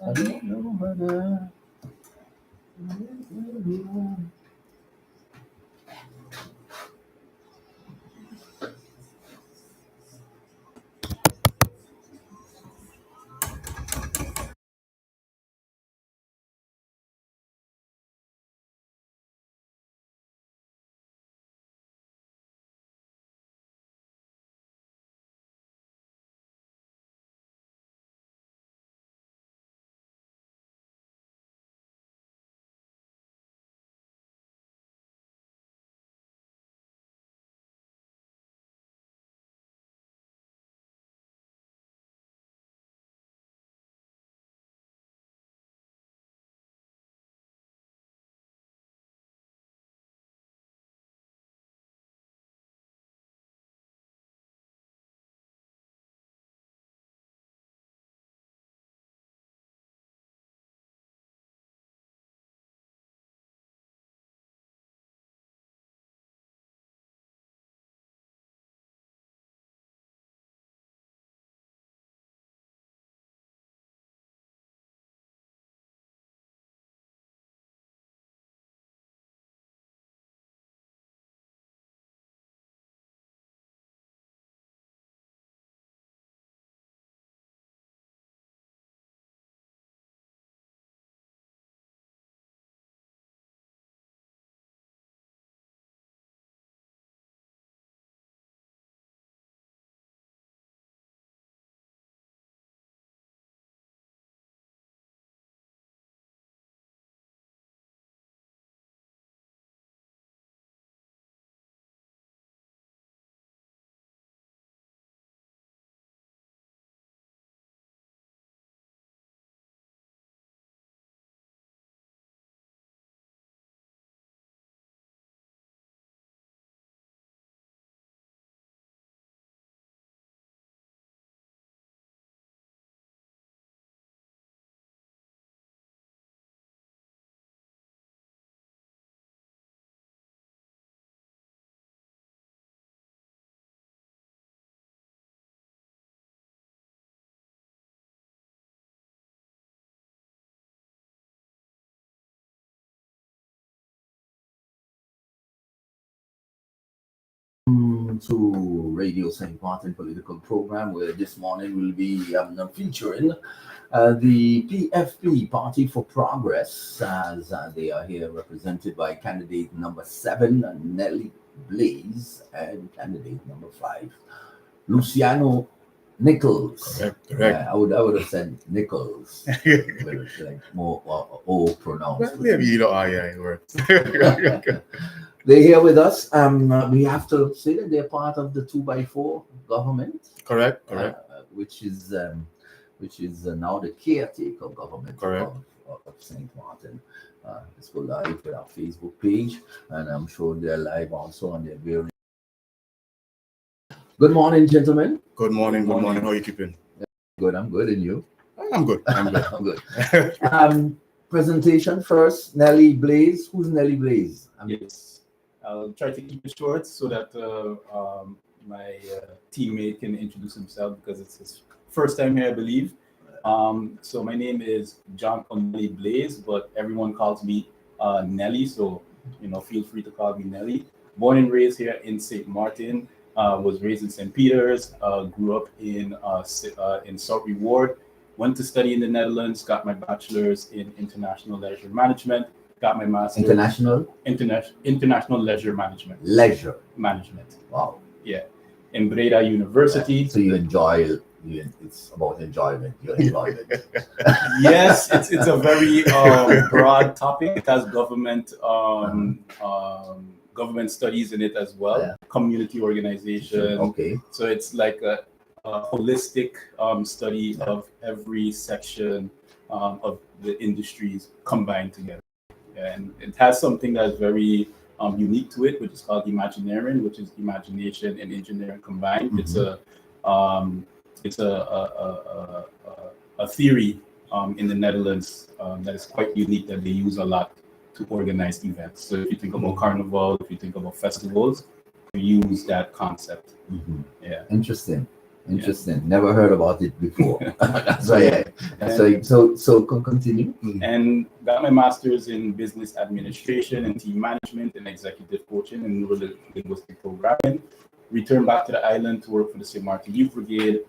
I don't know whether. To Radio St. Martin political program, where this morning we'll be featuring the PFP Party for Progress, as they are here represented by candidate number 7, Nelly Blaise, and candidate number 5, Luciano Nicholls. Correct. I would have said Nichols, with like more O pronounced. Well, maybe you know, it works. They're here with us. We have to say that they're part of the 2x4 government, Correct. which is now the caretaker government of St. Martin. Let's go live with our Facebook page, and I'm sure they're live also on their various. Good morning, gentlemen. Good morning. How are you keeping? Good. I'm good, and you? I'm good. I'm good. Presentation first. Nelly Blaise. Who's Nelly Blaise? Yes. I'll try to keep it short so that my teammate can introduce himself, because it's his first time here, I believe. So my name is John Oneli Blaise, but everyone calls me Nelly, so feel free to call me Nelly. Born and raised here in St. Martin, was raised in St. Peter's, grew up in South Reward, went to study in the Netherlands, got my bachelor's in international leisure management. Got my master's. International leisure management. Leisure management. Wow. Yeah. In Breda University. So you enjoy. It's about enjoyment. You enjoy it. Yes, it's a very broad topic. It has government government studies in it as well. Yeah. Community organization. Okay. So it's like a holistic study of every section of the industries combined together. And it has something that's very unique to it, which is called Imagineering, which is imagination and engineering combined. Mm-hmm. It's a theory in the Netherlands that is quite unique, that they use a lot to organize events. So if you think about carnival, if you think about festivals, you use that concept. Mm-hmm. Yeah. Interesting. Interesting. Never heard about it before. That's why. So continue. And got my master's in business administration and team management and executive coaching and neuro-linguistic programming. Returned back to the island to work for the St. Maarten Youth Brigade.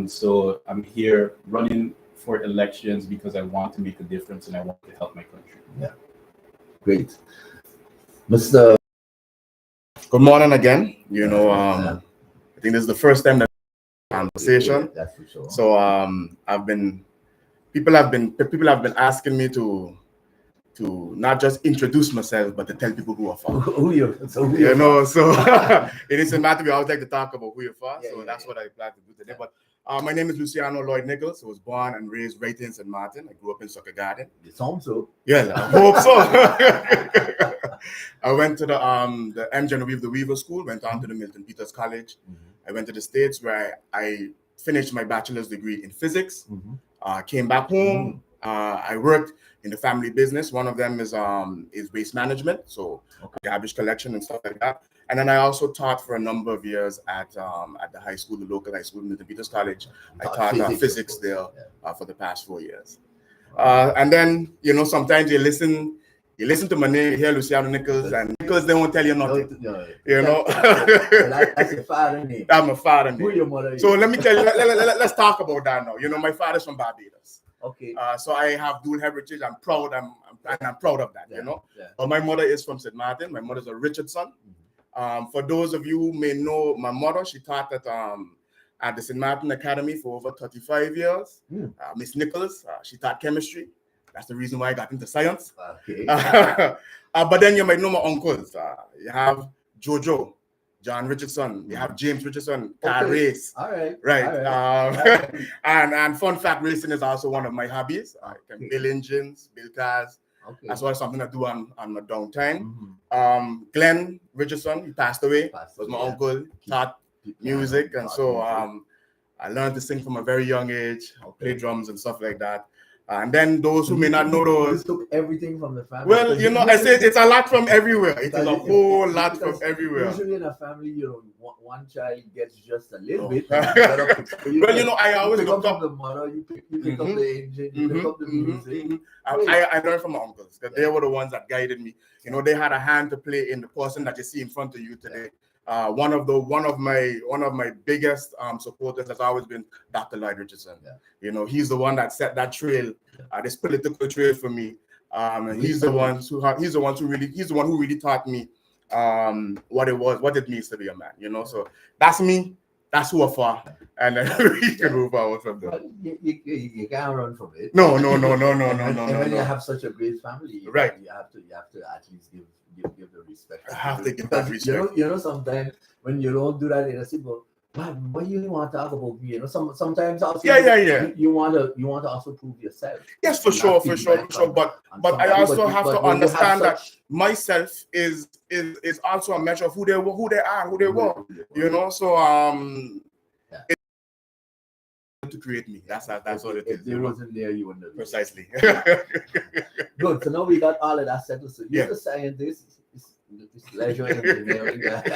So I'm here running for elections because I want to make a difference and I want to help my country. Yeah. Great. Mr. Good morning again. I think this is the first time that conversation. That's for sure. So people have been asking me to not just introduce myself, but to tell people who are for. So it isn't matter. We always like to talk about who you're for. That's what I plan to do today. But my name is Luciano Nicholls. I was born and raised right in St. Maarten. I grew up in Soccer Garden. You sound so. Yeah, I hope so. I went to the M. Genevieve the Weaver School, went on to the Milton Peters College. I went to the States where I finished my bachelor's degree in physics. Came back home. I worked in the family business. One of them is waste management, so garbage collection and stuff like that. And then I also taught for a number of years at the high school, the local high school, Milton Peters College. I taught physics there for the past 4 years. And then sometimes you listen to my name, you hear Luciano Nicholls, and Nicholls, they won't tell you nothing. That's your father name. That's my father name. Who your mother is? So let me tell you, let's talk about that now. My father's from Barbados. Okay. So I have dual heritage. I'm proud. I'm proud of that. But my mother is from St. Maarten. My mother's a Richardson. For those of you who may know my mother, she taught at the St. Maarten Academy for over 35 years. Miss Nicholls, she taught chemistry. That's the reason why I got into science. Okay. But then you might know my uncles. You have Jojo, John Richardson. You have James Richardson, car race. All right. Right. And fun fact, racing is also one of my hobbies. I can build engines, build cars. Okay. That's what something I do on my downtime. Glenn Richardson, he passed away. Was my uncle, taught music, and so I learned to sing from a very young age, play drums and stuff like that. And then those who may not know those. You took everything from the family. Well, I said it's a lot from everywhere. It is a whole lot from everywhere. Usually in a family, one child gets just a little bit. I always look up the mother, you pick up the engine, you pick up the music. I learned from my uncles because they were the ones that guided me. They had a hand to play in the person that you see in front of you today. One of my biggest supporters has always been Dr. Lloyd Richardson. He's the one that set that trail, this political trail for me. And he's the one who really taught me what it means to be a man. So that's me. That's who I'm for, and then we can move forward from there. You can't run from it. No. And when you have such a great family, right? You have to at least give the respect. I have to give that respect. Sometimes when you don't do that, say, "Well, why you want to talk about me?" Sometimes also you want to also prove yourself. Yes, for sure. But I also have to understand that myself is also a measure of who they are, who they were. So to create me. That's what it is. If there wasn't there, you wouldn't have. Precisely. Good. So now we got all of that settled. So you're the scientist. It's leisure engineering. That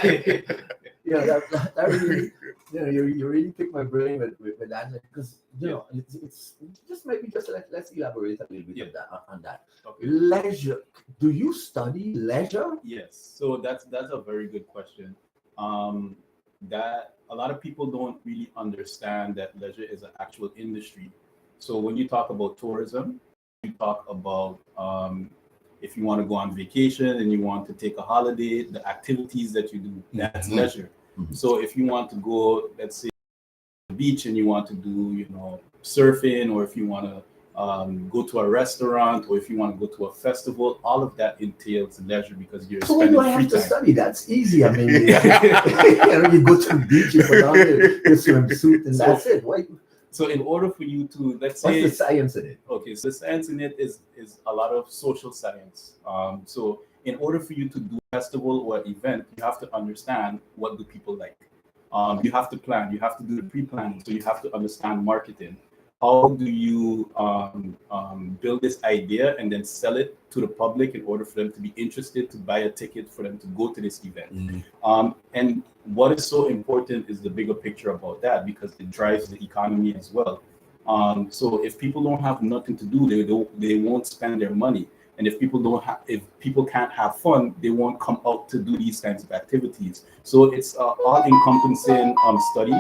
really, you really pick my brain with that, because it's just maybe just let's elaborate a little bit on that. Okay. Leisure. Do you study leisure? Yes. So that's a very good question. That a lot of people don't really understand that leisure is an actual industry. So when you talk about tourism, you talk about if you want to go on vacation and you want to take a holiday, the activities that you do, that's leisure. So if you want to go, let's say, to the beach and you want to do, surfing, or if you want to go to a restaurant, or if you want to go to a festival, all of that entails leisure because you're spending free time. So why do I have to study? That's easy. I mean, you go to the beach, you put on your swimsuit, and that's it. Why? So in order for you to, let's say... What's the science in it? Okay, so the science in it is a lot of social science. So in order for you to do a festival or event, you have to understand what do people like. You have to plan. You have to do the pre-planning. So you have to understand marketing. how do you build this idea and then sell it to the public in order for them to be interested to buy a ticket for them to go to this event. And what is so important is the bigger picture about that, because it drives the economy as well. So if people don't have nothing to do, they won't spend their money. And if if people can't have fun, they won't come out to do these kinds of activities. So it's all-encompassing study.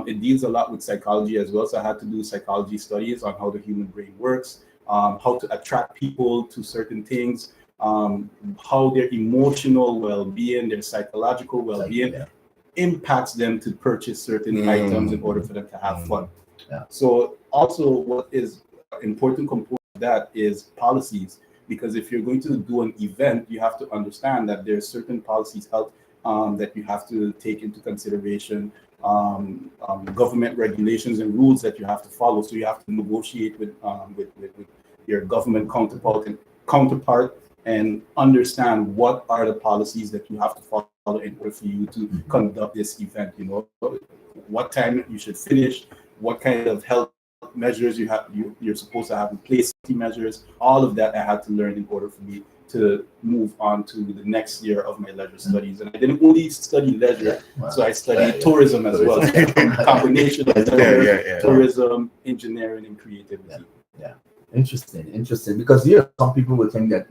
It deals a lot with psychology as well. So I had to do psychology studies on how the human brain works, how to attract people to certain things, how their emotional well-being, their psychological well-being impacts them to purchase certain items in order for them to have fun. So also what is an important component of that is policies. Because if you're going to do an event, you have to understand that there are certain policies out that you have to take into consideration, government regulations and rules that you have to follow. So you have to negotiate with your government counterpart and understand what are the policies that you have to follow in order for you to conduct this event. You know, what time you should finish, what kind of health measures you're supposed to have in place, safety measures, all of that I had to learn in order for me to move on to the next year of my leisure studies. And I didn't only study leisure, so I studied tourism as well. So combination of leisure, tourism, engineering, and creativity. Interesting. Because some people will think that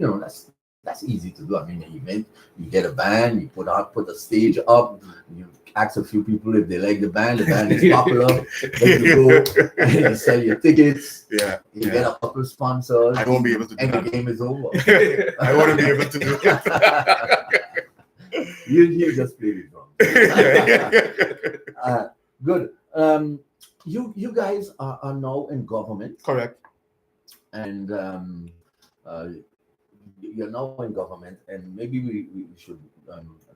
that's easy to do. I mean, an event, you get a band, you put a stage up, you ask a few people if they like the band is popular, then you go and you sell your tickets, you get a couple sponsors. I won't be able to do and that. The game is over. I wouldn't be able to do that. you just play the drum. Good. You guys are now in government. Correct. And you're now in government, and maybe we should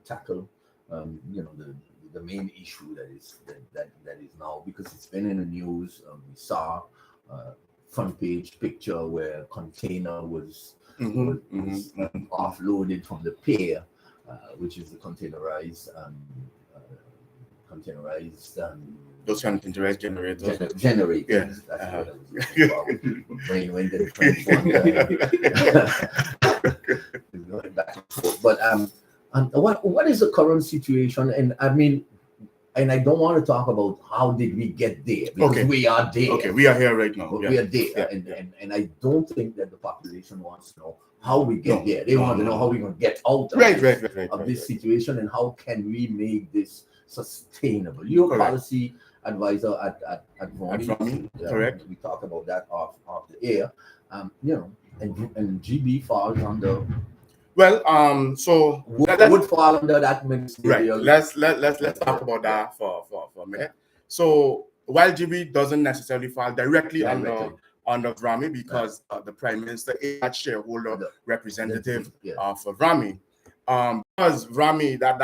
tackle the main issue that is now, because it's been in the news. We saw front page picture where a container was offloaded from the pier, which is the containerized those containerized generators. Generators. That's what I was brain went to the French one. Going back and forth. But what is the current situation? And I mean, and I don't want to talk about how did we get there, because we are there. Okay, we are here right now. We are there, and I don't think that the population wants to know how we get there. They want to know how we're going to get out of this situation, and how can we make this sustainable. You're a policy advisor at Vrami, correct. We talked about that off the air. And GB falls under. Well, so would fall under that ministerial. Right. Let's talk about that for a minute. So while GB doesn't necessarily fall directly under Vrami, because the Prime Minister is a shareholder representative for Vrami. Because Vrami, that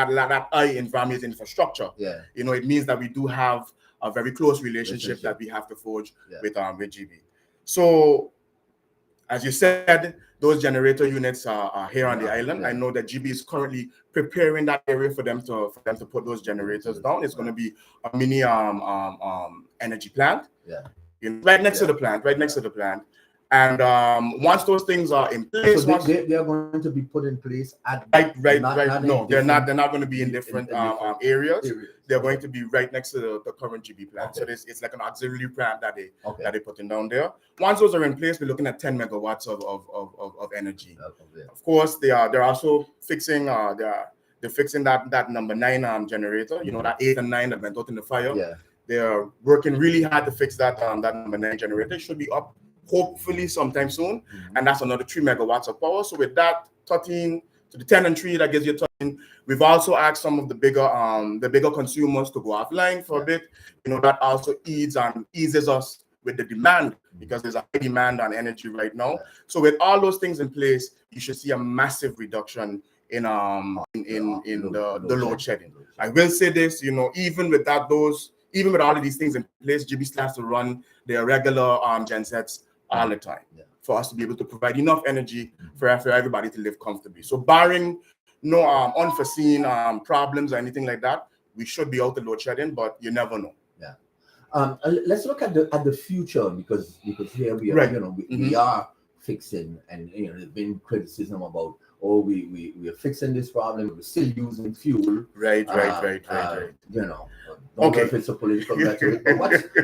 I in Vrami is infrastructure. It means that we do have a very close relationship that we have to forge with GB. So, as you said, those generator units are here on the island. I know that GB is currently preparing that area for them to put those generators down. It's going to be a mini energy plant. Right next to the plant. And once those things are in place, so they are going to be put in place at right. No, they're not going to be in different areas. They're going to be right next to the current GB plant. So it's like an auxiliary plant that they putting down there. Once those are in place, we're looking at 10 megawatts of energy. Of course, they're also fixing they're fixing that number 9 generator. That 8 and 9 that went out in the fire. They're working really hard to fix that number 9 generator. It should be up hopefully sometime soon, and that's another 3 megawatts of power. So with that 13 to the 10 and 3, that gives you 13. We've also asked some of the bigger consumers to go offline for a bit. That also eases us with the demand, because there's a high demand on energy right now. So with all those things in place, you should see a massive reduction in the load shedding. I will say this, even with all of these things in place, GB still has to run their regular gensets all the time for us to be able to provide enough energy for everybody to live comfortably. So barring no unforeseen problems or anything like that, we should be out of load shedding, but you never know. Let's look at the future because here we are, Right. we are fixing, and there's been criticism about, we are fixing this problem, we're still using fuel. Right. Don't know if it's a political rhetoric, but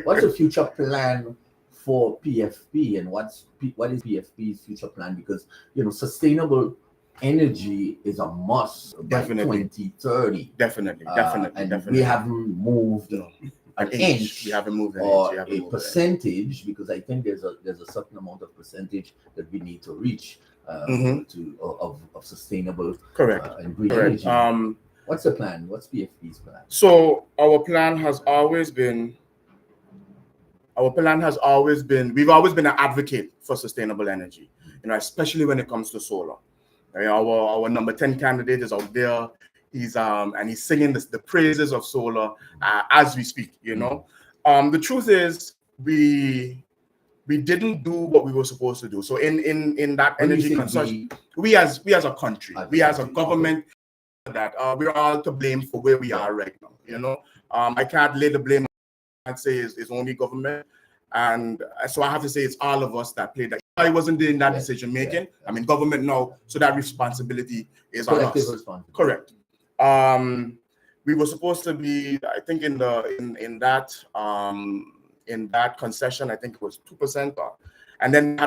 what's the future plan for PFP, and what is PFP's future plan? Because sustainable energy is a must by Definitely. 2030. Definitely. We haven't moved an inch. We haven't moved an or inch. a percentage, because I think there's a certain amount of percentage that we need to reach of sustainable and green energy. What's the plan? What's PFP's plan? So our plan has always been we've always been an advocate for sustainable energy, especially when it comes to solar. Our number 10 candidate is out there. He's singing the praises of solar as we speak. The truth is we didn't do what we were supposed to do. So in that energy consumption, we as a country, we as a government, that we're all to blame for where we are right now. I can't lay the blame. I'd say is only government, and so I have to say it's all of us that played that. I wasn't doing that decision making. I mean, government now, so that responsibility is on us. Correct. We were supposed to be, I think, in that concession, I think it was 2%, and then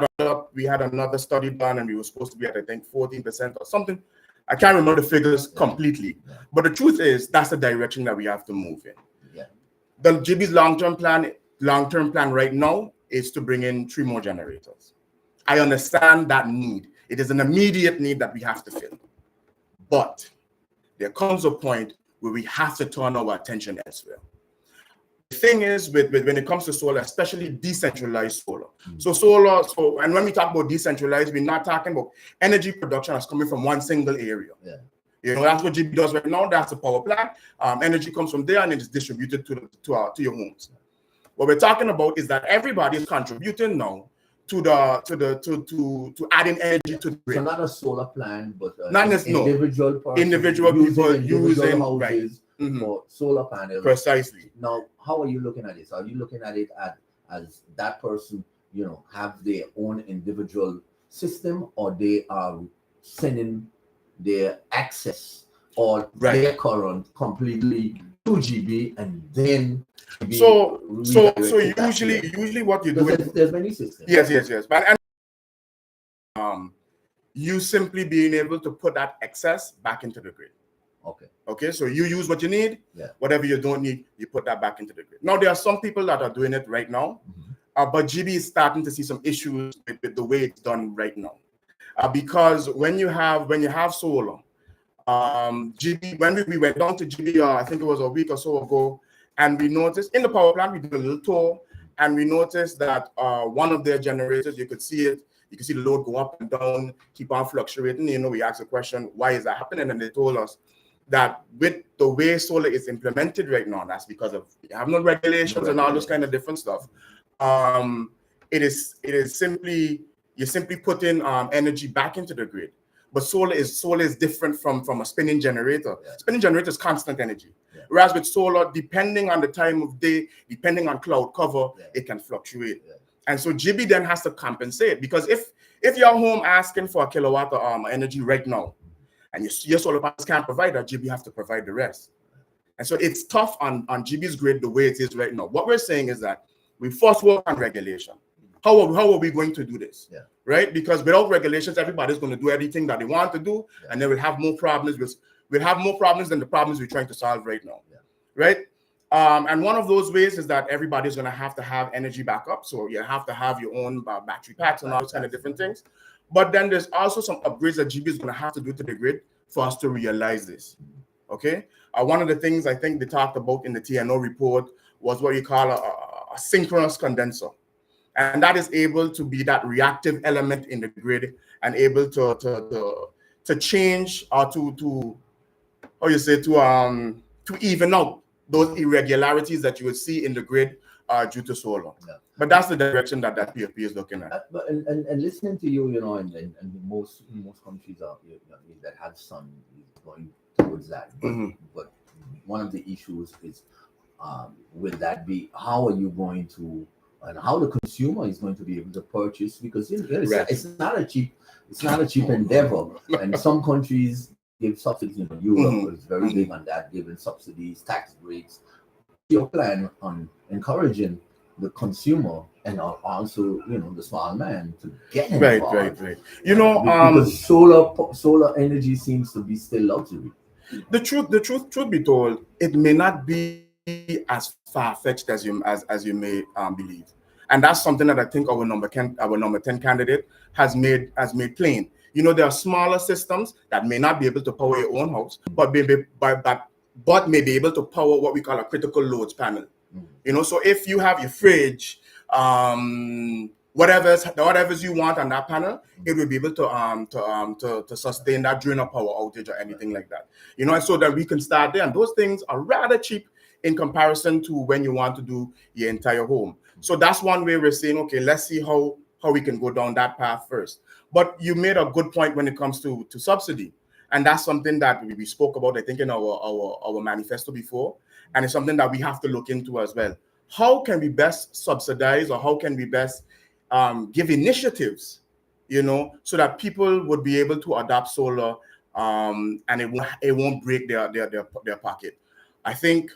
we had another study done, and we were supposed to be at, I think, 14% or something. I can't remember the figures completely, but the truth is that's the direction that we have to move in. The GB's long-term plan right now is to bring in 3 more generators. I understand that need. It is an immediate need that we have to fill. But there comes a point where we have to turn our attention elsewhere. The thing is, when it comes to solar, especially decentralized solar. And when we talk about decentralized, we're not talking about energy production that's coming from one single area. That's what GB does right now. That's a power plant. Energy comes from there and it is distributed to your homes. What we're talking about is that everybody is contributing now to adding energy to the grid. So not a solar plant, but individual people using houses for solar panels. Precisely. Now, how are you looking at this? Are you looking at it as that person, have their own individual system, or they are sending their access or their current completely to GB, and then so usually what you do, there's many systems. Yes, but you simply being able to put that excess back into the grid. Okay, so you use what you need. Whatever you don't need, you put that back into the grid. Now there are some people that are doing it right now, but GB is starting to see some issues with the way it's done right now. Because when you have solar, GB, when we went down to GB, I think it was a week or so ago, and we noticed in the power plant, we did a little tour, and we noticed that one of their generators, you could see the load go up and down, keep on fluctuating. We asked the question, why is that happening? And they told us that with the way solar is implemented right now, that's because of you have no regulations and all those kind of different stuff. It is simply you're simply putting energy back into the grid. But solar is different from a spinning generator. Spinning generator is constant energy. Whereas with solar, depending on the time of day, depending on cloud cover, it can fluctuate. And so GB then has to compensate, because if you're home asking for a kilowatt of energy right now, and your solar panels can't provide that, GB have to provide the rest. And so it's tough on GB's grid the way it is right now. What we're saying is that we first work on regulation. How are we going to do this? Right? Because without regulations, everybody's going to do everything that they want to do, and then we'll have more problems. We'll have more problems than the problems we're trying to solve right now. Right? And one of those ways is that everybody's going to have energy backup. So you have to have your own battery packs and all those kind of different things. But then there's also some upgrades that GB is going to have to do to the grid for us to realize this. Okay? One of the things I think they talked about in the TNO report was what you call a synchronous condenser. And that is able to be that reactive element in the grid and able to change or to even out those irregularities that you would see in the grid due to solar. But that's the direction that PFP is looking at. And listening to you, and most countries are that have sun is going towards that. But one of the issues is will that be? How are you going to, and how the consumer is going to be able to purchase? Because it's not a cheap, endeavor. And some countries give subsidies. Europe is very big on that, giving subsidies, tax breaks. Your plan on encouraging the consumer and also the small man to get involved. Right. Because solar energy seems to be still luxury. The truth be told, it may not be as far-fetched as you may believe, and that's something that I think our number 10 candidate has made plain. There are smaller systems that may not be able to power your own house, but may be able to power what we call a critical loads panel. So if you have your fridge, whatever's you want on that panel, it will be able to sustain that during a power outage or anything like that. And so that we can start there. And those things are rather cheap in comparison to when you want to do your entire home. So that's one way we're saying, okay, let's see how we can go down that path first. But you made a good point when it comes to subsidy. And that's something that we spoke about, I think, in our manifesto before. And it's something that we have to look into as well. How can we best subsidize, or how can we best give initiatives, so that people would be able to adopt solar, and it won't break their pocket. I think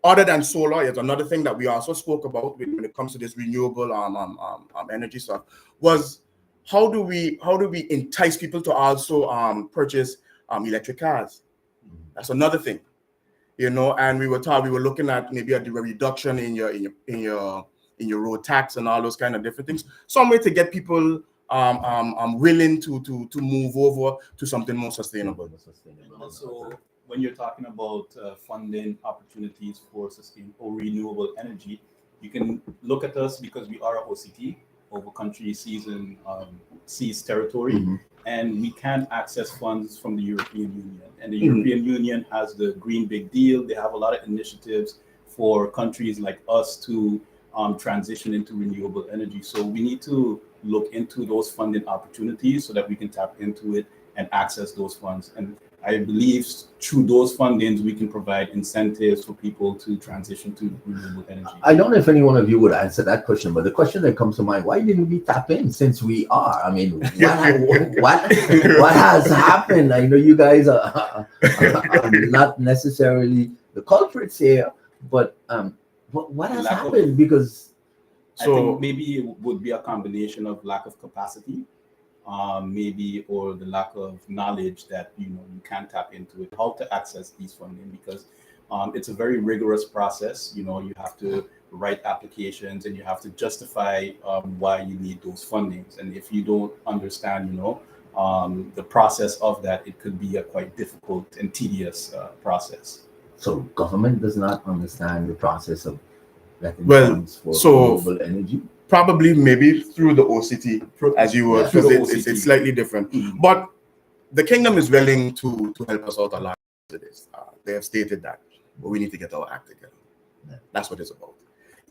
other than solar, it's another thing that we also spoke about when it comes to this renewable energy stuff, was how do we entice people to also purchase electric cars? That's another thing, and we were looking at maybe a reduction in your road tax and all those kind of different things. Some way to get people willing to move over to something more sustainable. Also, when you're talking about funding opportunities for sustainable renewable energy, you can look at us because we are a OCT, over country seas territory, and we can't access funds from the European Union. And the European Union has the Green Big Deal. They have a lot of initiatives for countries like us to transition into renewable energy. So we need to look into those funding opportunities so that we can tap into it and access those funds. And I believe through those fundings, we can provide incentives for people to transition to renewable energy. I don't know if any one of you would answer that question, but the question that comes to mind, why didn't we tap in since we are? I mean, what has happened? I know you guys are not necessarily the culprits here, but what has happened? Because I think maybe it would be a combination of lack of capacity, maybe, or the lack of knowledge that you can't tap into it, how to access these funding, because it's a very rigorous process. You have to write applications and you have to justify why you need those fundings. And if you don't understand, the process of that, it could be a quite difficult and tedious process. So government does not understand the process of getting funds for renewable energy? Probably maybe through the OCT, as you were, because it's slightly different. But the kingdom is willing to help us out a lot with this. They have stated that, but we need to get our act together. That's what it's about.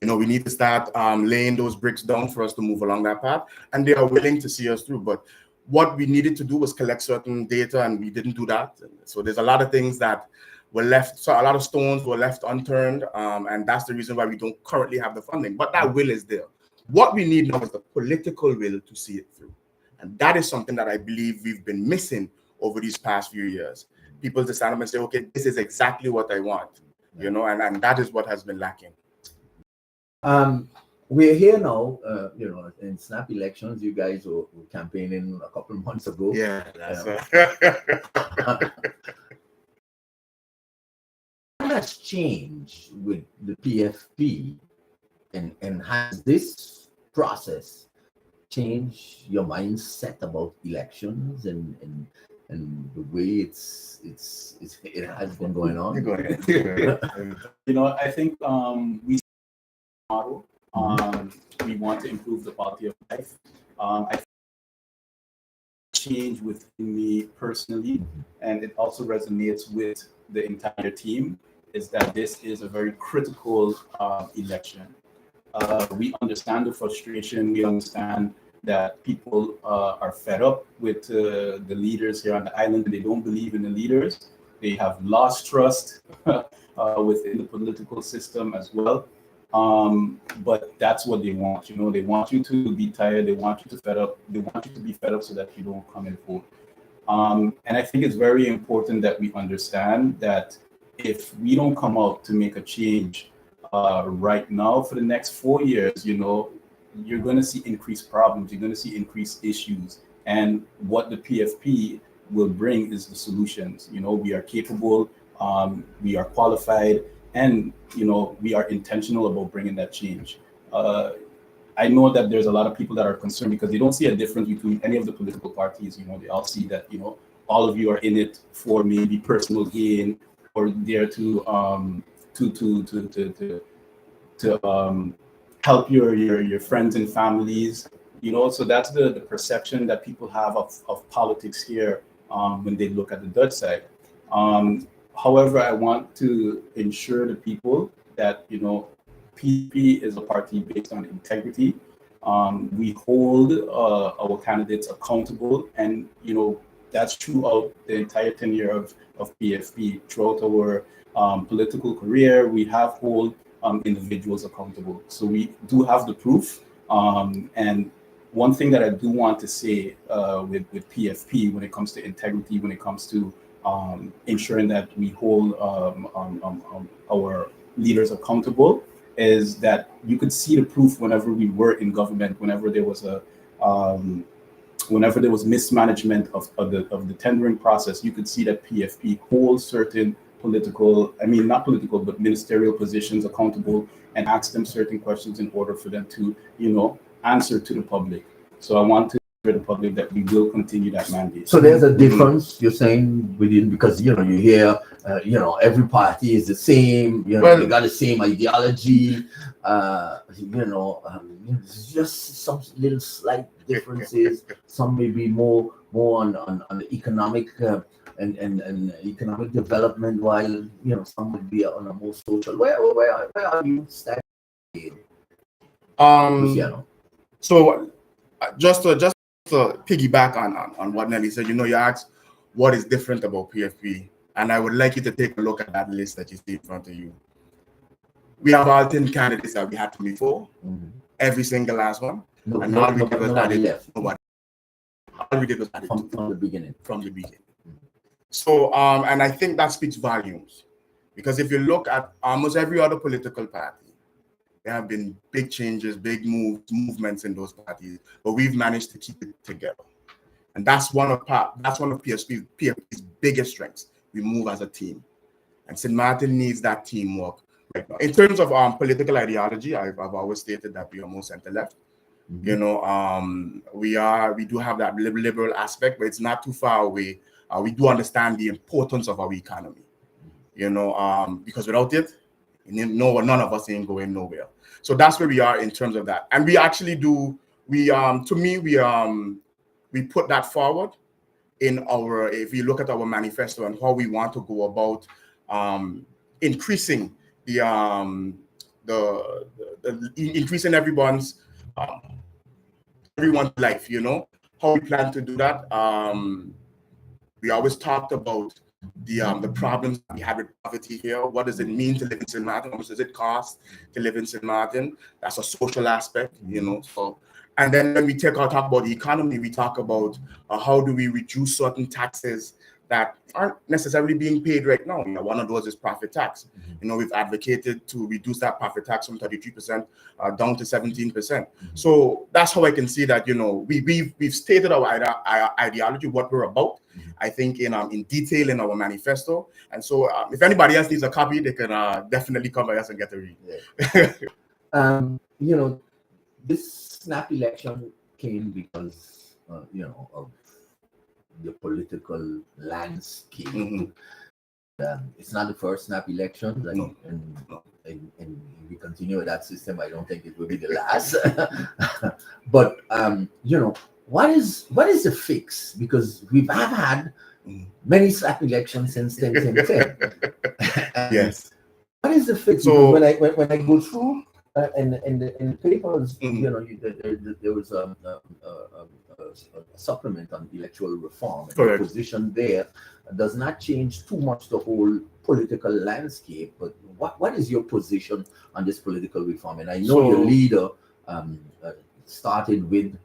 We need to start laying those bricks down for us to move along that path, and they are willing to see us through. But what we needed to do was collect certain data, and we didn't do that. So there's a lot of things that were left, so a lot of stones were left unturned, and that's the reason why we don't currently have the funding. But that will is there. What we need now is the political will to see it through. And that is something that I believe we've been missing over these past few years. People to stand up and say, okay, this is exactly what I want, and that is what has been lacking. We're here now, in snap elections. You guys were campaigning a couple of months ago. Yeah, that's What has changed with the PFP, and has this process changed your mindset about elections and the way it has been going on? Go ahead. I think we model. We want to improve the quality of life. I think change within me personally, and it also resonates with the entire team, is that this is a very critical election. We understand the frustration. We understand that people are fed up with the leaders here on the island. They don't believe in the leaders. They have lost trust within the political system as well. But that's what they want. They want you to be tired. They want you to fed up. They want you to be fed up so that you don't come and vote. And I think it's very important that we understand that if we don't come out to make a change right now for the next 4 years, you're going to see increased problems. You're going to see increased issues. And what the PFP will bring is the solutions. We are capable, we are qualified, and we are intentional about bringing that change. I know that there's a lot of people that are concerned because they don't see a difference between any of the political parties. They all see that all of you are in it for maybe personal gain or there to help your friends and families. So that's the perception that people have of politics here when they look at the Dutch side. However, I want to ensure the people that PFP is a party based on integrity. We hold our candidates accountable, and that's throughout the entire tenure of PFP. Throughout our political career, we have hold individuals accountable. So we do have the proof. And one thing that I do want to say with PFP when it comes to integrity, when it comes to ensuring that we hold our leaders accountable, is that you could see the proof whenever we were in government, whenever there was mismanagement of the tendering process. You could see that PFP holds certain not political, but ministerial positions accountable and ask them certain questions in order for them to, answer to the public. So I want to assure the public that we will continue that mandate. So there's a difference, you're saying, within, because you hear every party is the same, they got the same ideology, it's just some little slight differences. Some may be more on the economic and economic development, while some would be on a more social. Where are you standing, Luciano? So just to piggyback on what Nelly said, you asked what is different about PFP, and I would like you to take a look at that list that you see in front of you. We have all 10 candidates that we had to meet for, every single last one, and all we did was add it. Nobody. All we did was add it from the beginning. So, and I think that speaks volumes, because if you look at almost every other political party, there have been big changes, big movements in those parties, but we've managed to keep it together. And that's one of PFP's biggest strengths. We move as a team. And St. Maarten needs that teamwork right now. In terms of political ideology, I've always stated that we are more center-left. We do have that liberal aspect, but it's not too far away. We do understand the importance of our economy, because without it, none of us ain't going nowhere. So that's where we are in terms of that. And we actually do, we put that forward in if you look at our manifesto and how we want to go about increasing increasing everyone's life, how we plan to do that. We always talked about the problems we have with poverty here. What does it mean to live in St. Maarten? How much does it cost to live in St. Maarten? That's a social aspect, So, and then when we talk about the economy, we talk about how do we reduce certain taxes that aren't necessarily being paid right now. One of those is profit tax. We've advocated to reduce that profit tax from 33% down to 17%. So that's how I can see that, we've stated our ideology, what we're about, I think in detail in our manifesto. And so if anybody else needs a copy, they can definitely come by us and get a read. This snap election came because, of the political landscape. It's not the first snap election, and we continue with that system. I don't think it will be the last. But what is the fix? Because we've had many snap elections since 10. Yes. What is the fix? So when I go through in the papers, there was a a supplement on electoral reform. And Correct. the position there does not change too much the whole political landscape. But what is your position on this political reform? And I know So- your leader started with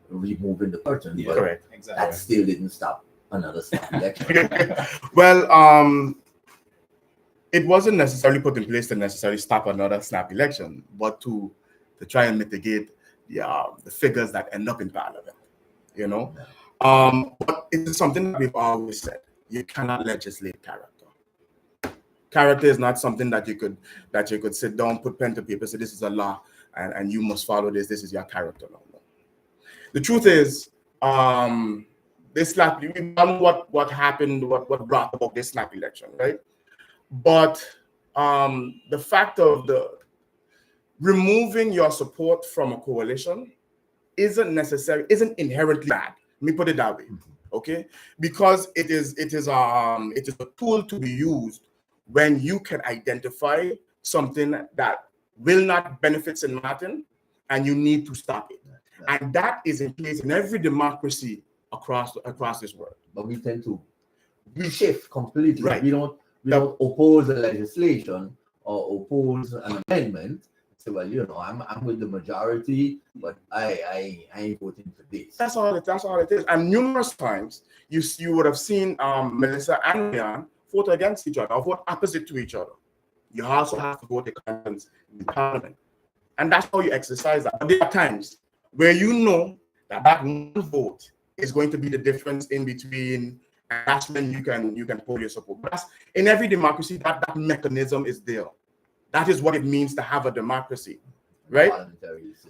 removing the curtain, Yeah, but Correct. exactly. that still didn't stop another snap election. Well, it wasn't necessarily put in place to necessarily stop another snap election, but to try and mitigate the figures that end up in parliament. You know, but it is something that we've always said: you cannot legislate character. Character is not something that you could sit down, put pen to paper, say this is a law, and you must follow this. This is your character. No. The truth is, this snap, we know what happened, what brought about this snap election, right? But the fact of the removing your support from a coalition isn't inherently bad. Let me put it that way, okay? Because it is a tool to be used when you can identify something that will not benefit St. Maarten and you need to stop it. And that is in place in every democracy across this world. But we tend to reshift completely. Right. We don't oppose the legislation or oppose an amendment. Say, well, I'm with the majority, but I ain't voting for this. That's all it is. And numerous times you would have seen Melissa and Leon vote against each other or vote opposite to each other. You also have to vote in parliament. And that's how you exercise that. But there are times where you know that one vote is going to be the difference in between, and that's when you can pull your support. But in every democracy, that mechanism is there. That is what it means to have a democracy, right?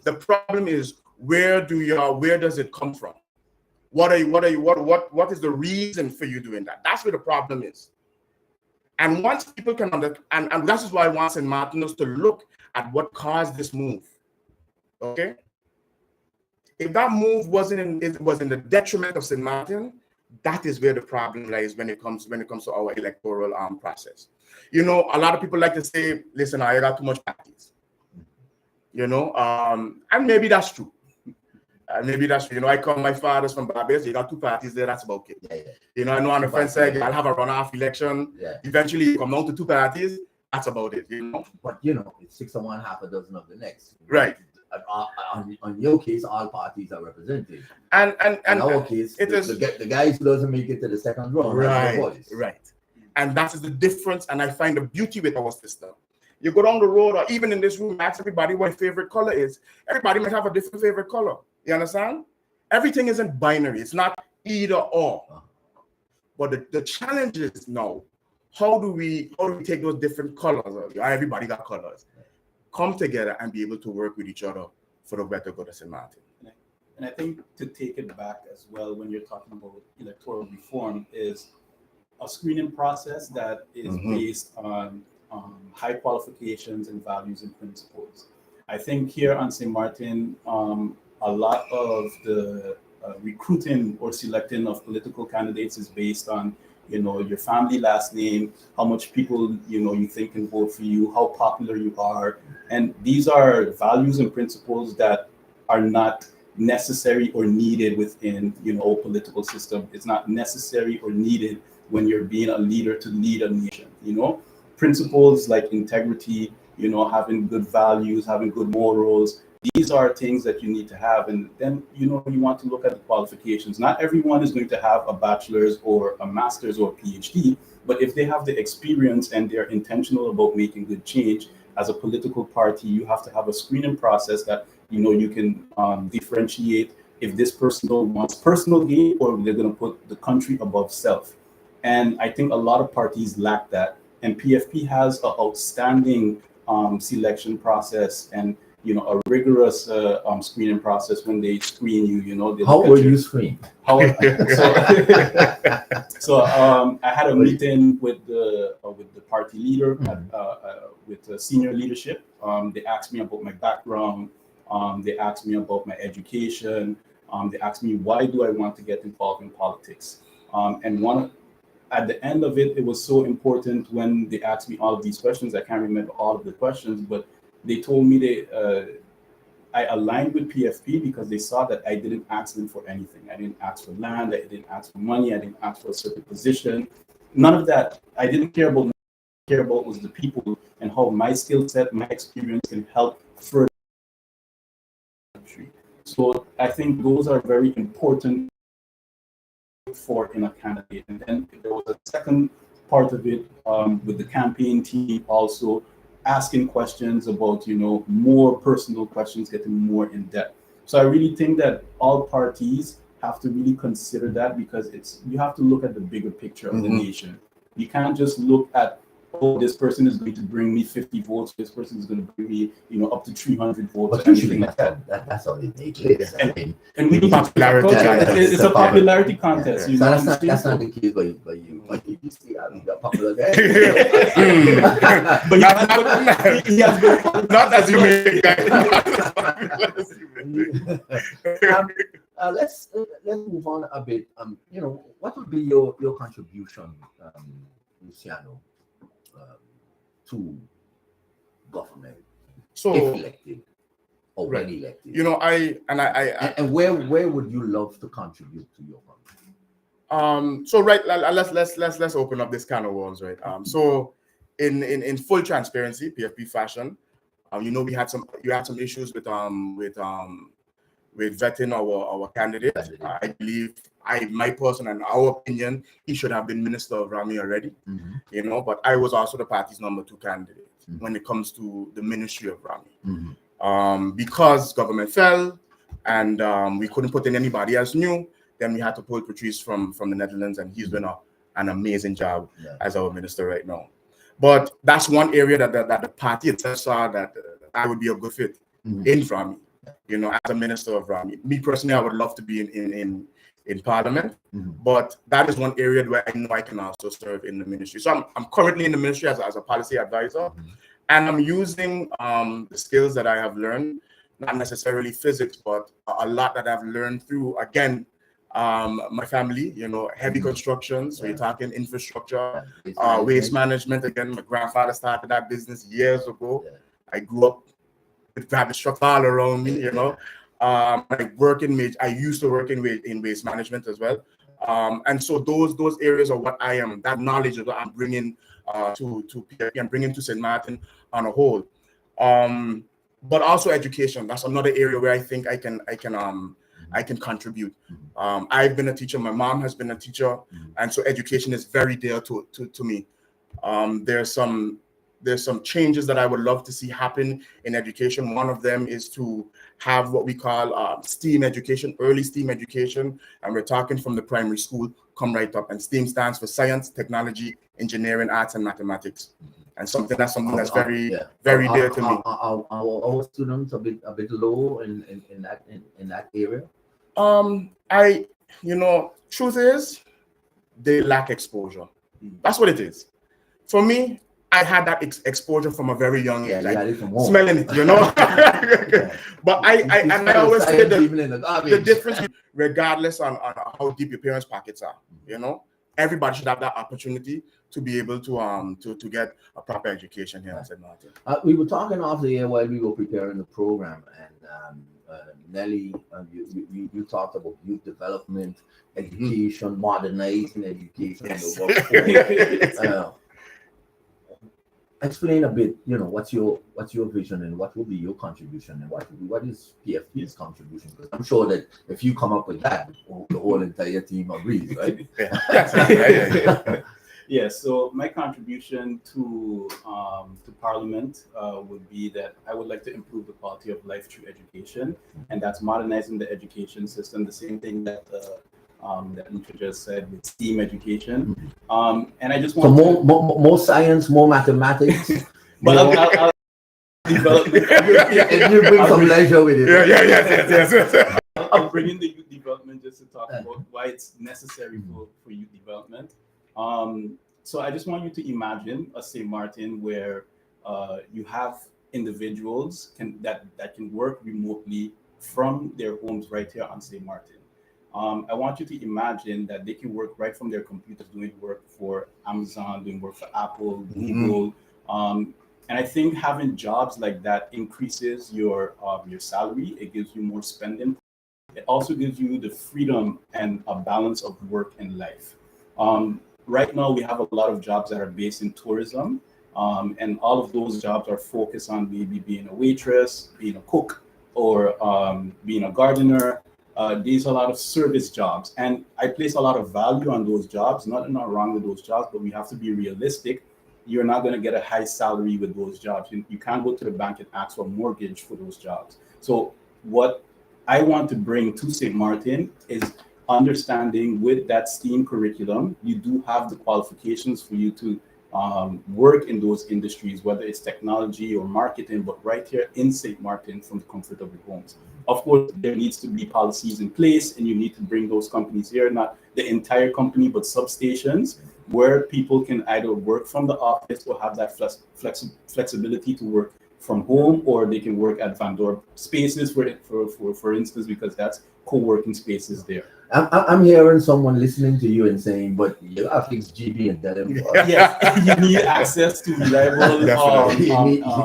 The problem is where does it come from? What is the reason for you doing that? That's where the problem is. And once people can understand, and that is why I want St. Maarten to look at what caused this move. Okay? If that move was in the detriment of St. Maarten, that is where the problem lies when it comes to our electoral process. A lot of people like to say, listen, I got too much parties. And maybe that's true. My father's from Barbados, you got two parties there, that's about it. Yeah. I know on the fence side, I'll have a runoff election. Yeah. Eventually, you come down to two parties, that's about it. But it's 6 of one, half a dozen of the next. Right. On your case, all parties are represented. And in our case, the guys who doesn't make it to the second round, right. And that is the difference. And I find the beauty with our system. You go down the road, or even in this room, ask everybody what favorite color is. Everybody might have a different favorite color. You understand? Everything isn't binary. It's not either or. But the challenge is now, how do we take those different colors? Everybody got colors. Come together and be able to work with each other for the better good of St. Maarten. And I think to take it back as well, when you're talking about electoral reform, is a screening process that is based on high qualifications and values and principles. I think here on St. Maarten, a lot of the recruiting or selecting of political candidates is based on your family last name, how much people you think can vote for you, how popular you are, and these are values and principles that are not necessary or needed within a political system. It's not necessary or needed when you're being a leader to lead a nation. Principles like integrity, having good values, having good morals. These are things that you need to have. And then, you want to look at the qualifications. Not everyone is going to have a bachelor's or a master's or a PhD, but if they have the experience and they're intentional about making good change, as a political party, you have to have a screening process that, you can differentiate if this person wants personal gain or they're going to put the country above self. And I think a lot of parties lack that. And PFP has an outstanding selection process and a rigorous screening process when they screen you. How were you screened? So I had a meeting with the party leader, with the senior leadership. They asked me about my background. They asked me about my education. They asked me, why do I want to get involved in politics? And at the end of it, it was so important when they asked me all of these questions. I can't remember all of the questions, but they told me I aligned with PFP because they saw that I didn't ask them for anything. I didn't ask for land. I didn't ask for money. I didn't ask for a certain position. None of that. I didn't care about. What I care about was the people and how my skill set, my experience can help further the country. So I think those are very important for in a candidate. And then there was a second part of it with the campaign team also asking questions about, more personal questions, getting more in depth. So I really think that all parties have to really consider that, because you have to look at the bigger picture of the nation. You can't just look at, oh, this person is going to bring me 50 votes, this person is going to bring me, up to 300 votes. But usually that's how they make it. And we need popularity. It's a popularity contest. So that's not the case by you. Like you see, I'm a popular guy. But not as you make let's move on a bit. What would be your contribution, Luciano, to government, so if elected or when elected? And where would you love to contribute to your country? So let's open up this can of worms, right? So in full transparency, PFP fashion, we had some issues with vetting our candidate. I believe, my person and our opinion, he should have been Minister of Rami already, but I was also the party's number 2 candidate when it comes to the Ministry of Rami. Because government fell and we couldn't put in anybody else new, then we had to pull Patrice from the Netherlands, and he's doing an amazing job as our minister right now. But that's one area that the party itself saw that I would be a good fit in Rami. As a minister of Rami. Me personally, I would love to be in Parliament, but that is one area where I know I can also serve in the ministry. So I'm currently in the ministry as a policy advisor, and I'm using the skills that I have learned, not necessarily physics, but a lot that I've learned through, again, my family, heavy construction. So you're talking infrastructure, waste management. Again, my grandfather started that business years ago. I grew up with garbage trucks all around me, I used to work in waste management as well. And so those areas are what I am, that knowledge is what I'm bringing to PFP and bringing to St. Maarten on a whole. But also education. That's another area where I think I can contribute. I've been a teacher. My mom has been a teacher, and so education is very dear to me. There's some changes that I would love to see happen in education. One of them is to have what we call STEAM education, early STEAM education, and we're talking from the primary school, come right up. And STEAM stands for science, technology, engineering, arts, and mathematics. And something that's very dear to me. Our students a bit low in that area. Truth is, they lack exposure. That's what it is. For me, I had that exposure from a very young age. Smelling it, But I always say the difference, regardless on how deep your parents' pockets are, everybody should have that opportunity to be able to get a proper education here in St. Maarten. We were talking off the air while we were preparing the program, and Nelly, you talked about youth development, education, modernizing education. Explain a bit, what's your vision and what will be your contribution and what is PFP's contribution? Because I'm sure that if you come up with that, the whole entire team agrees, right? Yeah. So my contribution to Parliament would be that I would like to improve the quality of life through education, and that's modernizing the education system. The same thing that Lucia just said with STEAM education. And I just want more science, more mathematics. But I'll develop. And you bring some leisure with it. Yes. I'm bringing the youth development just to talk about why it's necessary for youth development. So I just want you to imagine a St. Maarten where you have individuals that can work remotely from their homes right here on St. Maarten. I want you to imagine that they can work right from their computers, doing work for Amazon, doing work for Apple, Google. And I think having jobs like that increases your salary. It gives you more spending. It also gives you the freedom and a balance of work and life. Right now, we have a lot of jobs that are based in tourism, and all of those jobs are focused on maybe being a waitress, being a cook, or being a gardener. These are a lot of service jobs, and I place a lot of value on those jobs. Not wrong with those jobs, but we have to be realistic. You're not going to get a high salary with those jobs. You can't go to the bank and ask for a mortgage for those jobs. So what I want to bring to St. Maarten is understanding with that STEAM curriculum, you do have the qualifications for you to work in those industries, whether it's technology or marketing, but right here in St. Maarten from the comfort of your homes. Of course, there needs to be policies in place, and you need to bring those companies here, not the entire company, but substations where people can either work from the office or have that flexibility to work from home, or they can work at vendor spaces, for instance, because that's co-working spaces there. I'm hearing someone listening to you and saying, but you have fixed GB and that. Yes, you need access to reliable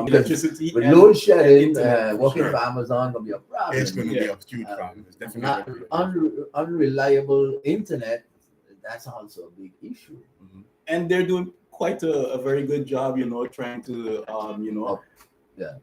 electricity. With load shedding, working sure. for Amazon will be a problem. It's going to be a huge problem. It's definitely unreliable internet. That's also a big issue. Mm-hmm. And they're doing quite a very good job, trying to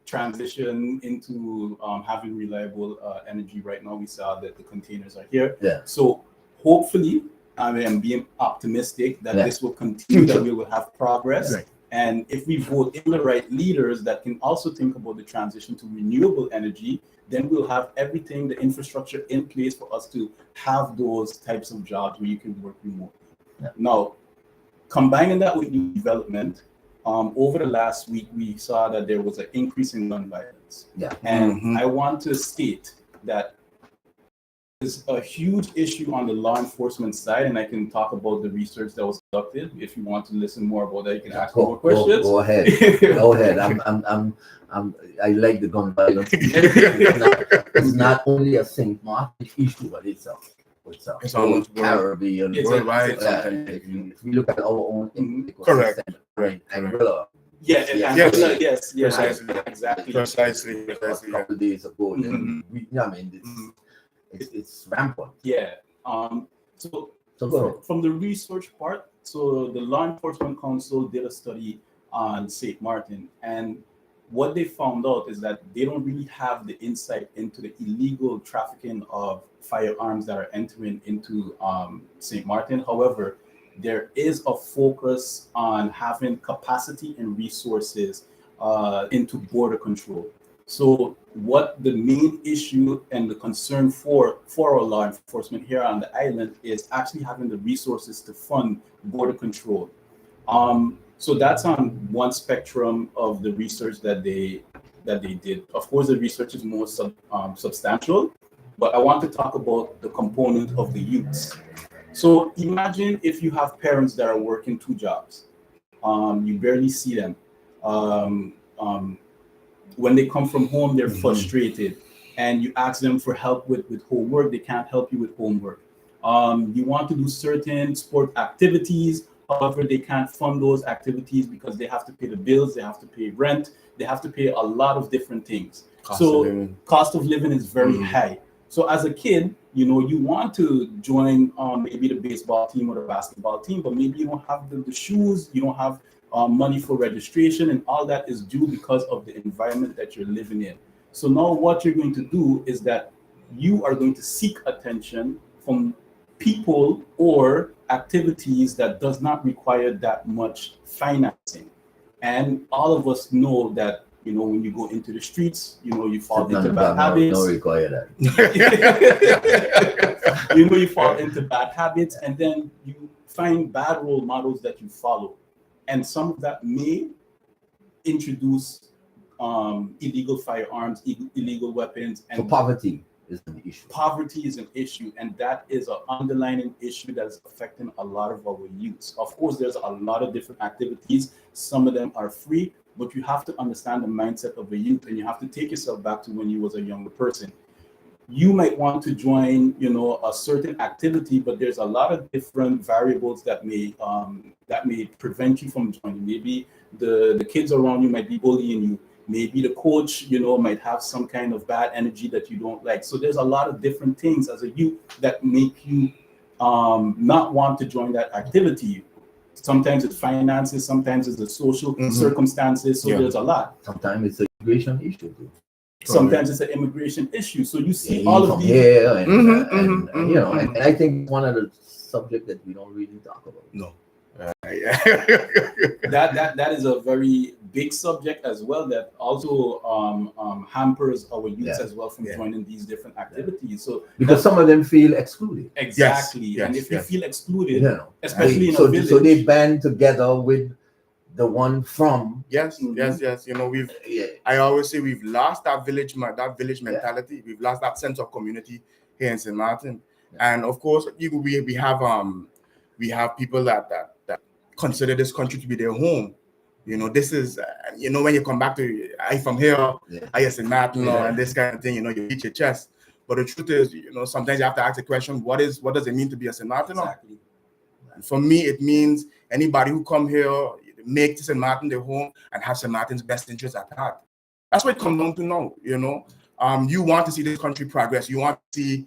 transition into having reliable energy. Right now, we saw that the containers are here. Yeah. So hopefully, I am being optimistic that this will continue, that we will have progress. Right. And if we vote in the right leaders that can also think about the transition to renewable energy, then we'll have everything, the infrastructure in place for us to have those types of jobs where you can work remotely. Yeah. Now, combining that with new development, over the last week, we saw that there was an increase in gun violence. Yeah. And I want to state that there's a huge issue on the law enforcement side, and I can talk about the research that was conducted. If you want to listen more about that, you can ask more questions. Go ahead. Go ahead. I like the gun violence. It's not only a St. Maarten issue, but it's almost Caribbean, worldwide. If we look at our own correct, right, Anguilla. Yes, precisely. A couple days ago, it's rampant. Yeah. So from the research part, so the Law Enforcement Council did a study on St. Maarten, and what they found out is that they don't really have the insight into the illegal trafficking of firearms that are entering into St. Maarten. However, there is a focus on having capacity and resources into border control. So what the main issue and the concern for our law enforcement here on the island is actually having the resources to fund border control. So that's on one spectrum of the research that they did. Of course, the research is more substantial, but I want to talk about the component of the youths. So imagine if you have parents that are working two jobs. You barely see them. When they come from home, they're frustrated, and you ask them for help with homework. They can't help you with homework. You want to do certain sport activities. However, they can't fund those activities because they have to pay the bills, they have to pay rent, they have to pay a lot of different things. Cost of living is very high. So as a kid, you want to join maybe the baseball team or the basketball team, but maybe you don't have the shoes, you don't have money for registration, and all that is due because of the environment that you're living in. So now what you're going to do is that you are going to seek attention from people or activities that does not require that much financing. And all of us know that, when you go into the streets, you fall into bad habits. No require that. You fall into bad habits, and then you find bad role models that you follow. And some of that may introduce illegal firearms, illegal weapons. And so poverty is an issue. Poverty is an issue, and that is an underlying issue that is affecting a lot of our youths. Of course, there's a lot of different activities. Some of them are free, but you have to understand the mindset of the youth, and you have to take yourself back to when you was a younger person. You might want to join, a certain activity, but there's a lot of different variables that may prevent you from joining. Maybe the kids around you might be bullying you. Maybe the coach, might have some kind of bad energy that you don't like. So there's a lot of different things as a youth that make you not want to join that activity. Sometimes it's finances, sometimes it's the social circumstances. So there's a lot. Sometimes it's an immigration issue too. Sometimes it's an immigration issue. So you see Yeah, all of from these. here and I think one of the subjects that we don't really talk about. No. That is a very big subject as well, that also hampers our youth as well from joining these different activities. So because some of them feel excluded. Exactly. Yes, and if you feel excluded, especially in a so village, so they band together with the one from yes. I always say we've lost that village mentality. We've lost that sense of community here in St. Maarten. And of course, we have people that consider this country to be their home. This is when you come back to I from here, I St. Maarten, and this kind of thing. You beat your chest. But the truth is, sometimes you have to ask the question: what does it mean to be a St. Maarten? exactly. And for me, it means anybody who come here make St. Maarten their home and have St. Maarten's best interests at heart. That's what it comes down to now. You want to see this country progress. You want to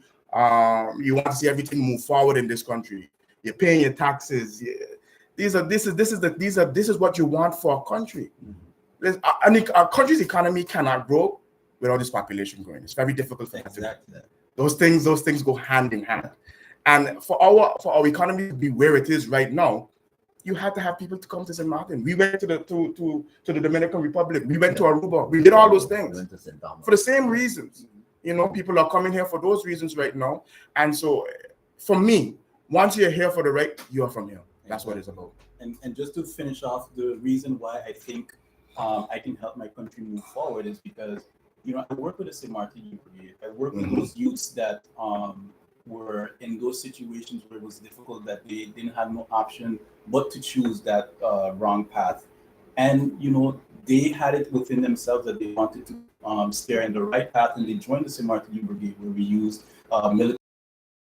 see everything move forward in this country. You're paying your taxes. This is what you want for a country. A country's economy cannot grow without this population growing. It's very difficult for that to happen. Those things go hand in hand. And for our economy to be where it is right now, you had to have people to come to St. Maarten. We went to the Dominican Republic. We went to Aruba. We did all those things for the same reasons. People are coming here for those reasons right now. And so, for me, once you're here for the right, you're from here. That's what it's about. And just to finish off, the reason why I think I can help my country move forward is because, I work with the St. Maarten Youth Brigade. I work with those youths that were in those situations where it was difficult, that they didn't have no option but to choose that wrong path. And, they had it within themselves that they wanted to steer in the right path, and they joined the St. Maarten Youth Brigade, where we used military.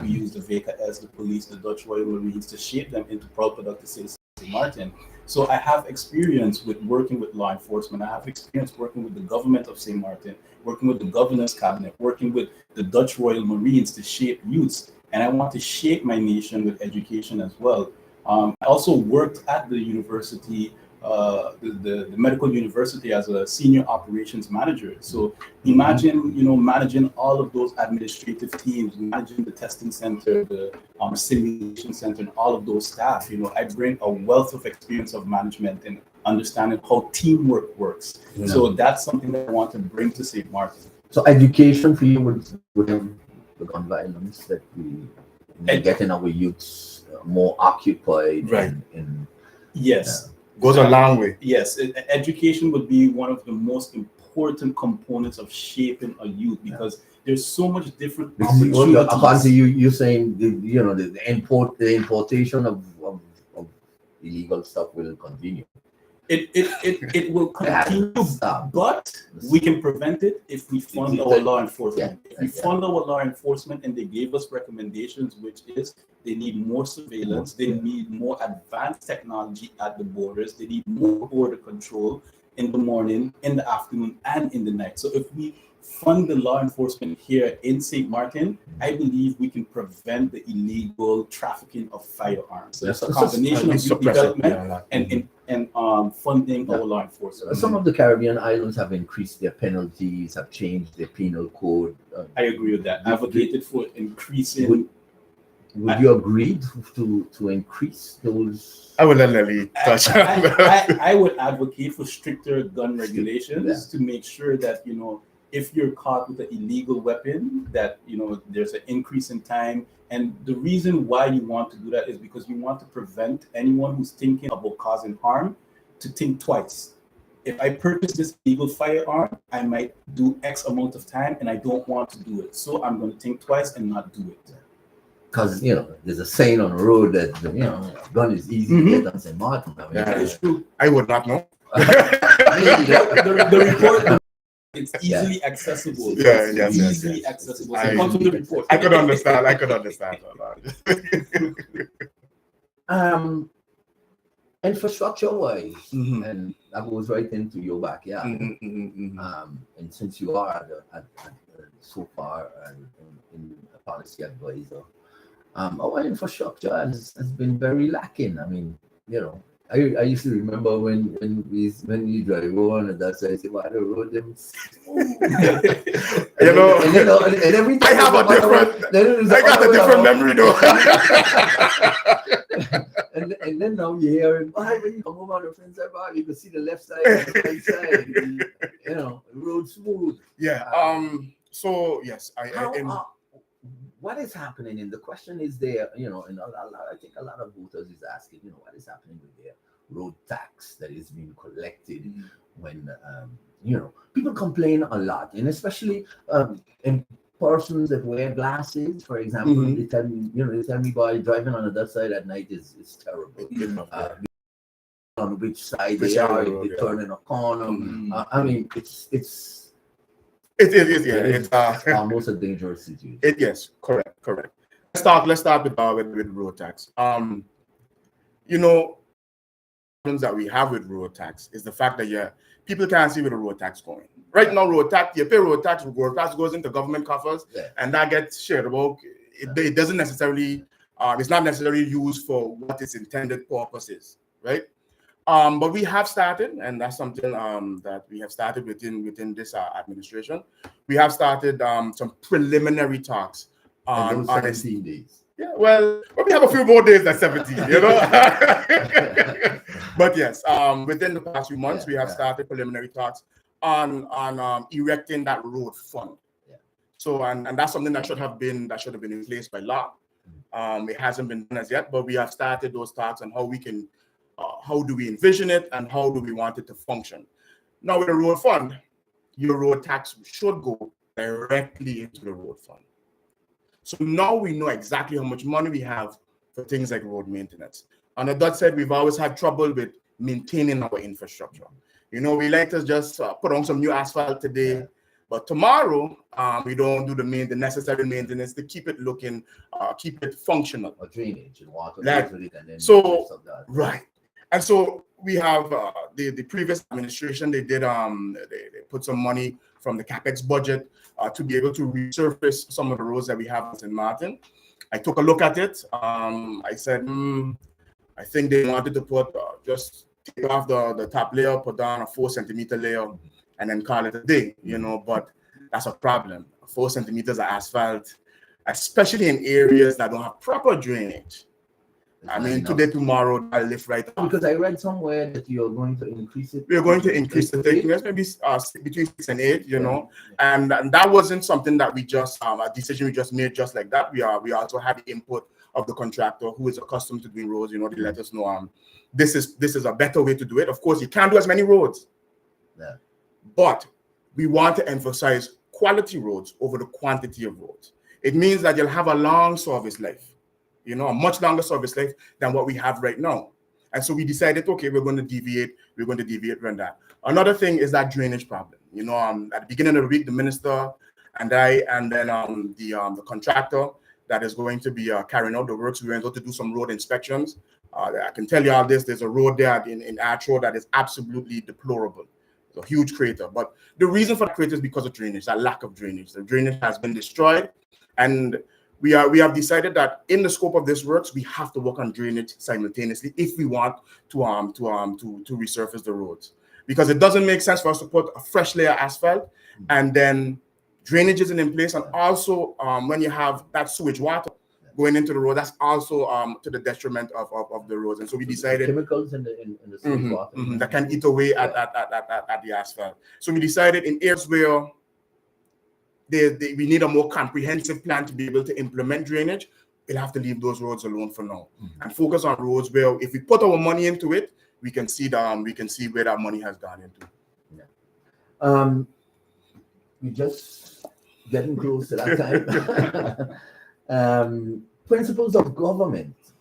We use the VKS, the police, the Dutch Royal Marines to shape them into proud, productive citizens of St. Maarten. So I have experience with working with law enforcement. I have experience working with the government of St. Maarten, working with the governor's cabinet, working with the Dutch Royal Marines to shape youths. And I want to shape my nation with education as well. I also worked at the university, the medical university, as a senior operations manager. So imagine, managing all of those administrative teams, managing the testing center, the simulation center, and all of those staff. I bring a wealth of experience of management and understanding how teamwork works. So that's something that I want to bring to St. Maarten. So education for you would have the gun violence that we getting our youths more occupied. Right. Yes. Goes a long way. Yes, education would be one of the most important components of shaping a youth, because there's so much different opportunities. According to you're saying the importation of illegal stuff will continue. It will continue, but we can prevent it if we fund our law enforcement. If we fund our law enforcement, and they gave us recommendations, which is they need more surveillance, they need more advanced technology at the borders, they need more border control in the morning, in the afternoon, and in the night. So if we fund the law enforcement here in St. Maarten, I believe we can prevent the illegal trafficking of firearms. So it's a combination of youth development and funding our law enforcement. Some of the Caribbean islands have increased their penalties, have changed their penal code. I agree with that. Advocated for increasing. Would you agree to increase those? I would let Nelly touch. I would advocate for stricter gun regulations to make sure that, if you're caught with an illegal weapon, that, there's an increase in time. And the reason why you want to do that is because you want to prevent anyone who's thinking about causing harm to think twice. If I purchase this illegal firearm, I might do X amount of time, and I don't want to do it. So I'm going to think twice and not do it. Because, there's a saying on the road that, gun is easy to get on St. Maarten. It's true. I would not know. The report, it's easily accessible. Easily accessible. So come to the report. I could understand. Infrastructure-wise, and that goes right into your backyard. And since you are so far in a policy advisor, our infrastructure has been very lacking. I mean, I used to remember when we drive on and that's I say, "Why the road them smooth?" and every time I got a different memory though. and then now you hear, "Why when you come over on the front side, you can see the left side and the right side, the road smooth." Yeah. So yes, what is happening? And the question is there, and I think a lot of voters is asking, what is happening with their road tax that is being collected when, people complain a lot, and especially in persons that wear glasses, for example, they tell me, boy, driving on the other side at night is terrible. On which side they are, if they turn in a corner. I mean, It is, yeah. It's almost a dangerous situation. Yes, correct. Let's start with road tax. Problems that we have with road tax is the fact that people can't see where the road tax going. Right now, you pay road tax goes into government coffers, and that gets shared about. It doesn't necessarily, it's not necessarily used for what its intended purpose is, right? But we have started, and that's something that we have started within this administration. We have started some preliminary talks on 17 days. Yeah, well, we have a few more days than 17, But yes, within the past few months, we have started preliminary talks on erecting that road fund. Yeah. So, and that's something that should have been in place by law. It hasn't been done as yet, but we have started those talks on how we can. How do we envision it and how do we want it to function? Now, with the road fund, your road tax should go directly into the road fund. So now we know exactly how much money we have for things like road maintenance. On the Dutch side, we've always had trouble with maintaining our infrastructure. We like to just put on some new asphalt today, but tomorrow we don't do the necessary maintenance to keep it looking, keep it functional. Or drainage and water. Right. And so we have the previous administration, they put some money from the CapEx budget to be able to resurface some of the roads that we have in St. Maarten. I took a look at it. I said, I think they wanted to put just take off the top layer, put down a 4-centimeter layer, and then call it a day, but that's a problem. 4 centimeters of asphalt, especially in areas that don't have proper drainage. I mean, today, tomorrow, I'll lift right up. Because I read somewhere that you're going to increase it. We're going to increase the taking, maybe between 6 and 8, and that wasn't something that we just, a decision we just made just like that. We also had the input of the contractor who is accustomed to doing roads. They let us know this is a better way to do it. Of course, you can't do as many roads, but we want to emphasize quality roads over the quantity of roads. It means that you'll have a long service life. A much longer service life than what we have right now. And so we decided, okay, we're going to deviate from that. Another thing is that drainage problem. At the beginning of the week, the minister and I, and then the contractor that is going to be carrying out the works, we went out to do some road inspections. I can tell you all this, there's a road there in Archer that is absolutely deplorable. It's a huge crater. But the reason for the crater is because of drainage, that lack of drainage. The drainage has been destroyed, and we have decided that in the scope of this works, we have to work on drainage simultaneously if we want to resurface the roads. Because it doesn't make sense for us to put a fresh layer of asphalt and then drainage isn't in place. And also when you have that sewage water going into the road, that's also to the detriment of the roads. And so we decided chemicals in the sewage water that can eat away at the asphalt. So we decided in areas where we need a more comprehensive plan to be able to implement drainage, we'll have to leave those roads alone for now and focus on roads where if we put our money into it, we can see where that money has gone into. We're just getting close to that time. Principles of government,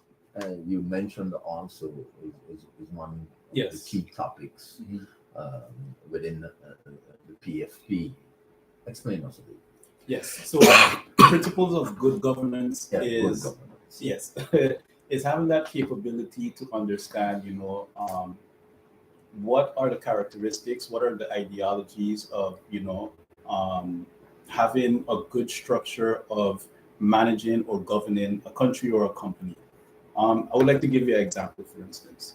you mentioned also is one of the key topics within the PFP. Explain us a bit. Yes. So principles of good governance is is having that capability to understand, what are the characteristics, what are the ideologies of, having a good structure of managing or governing a country or a company. I would like to give you an example, for instance.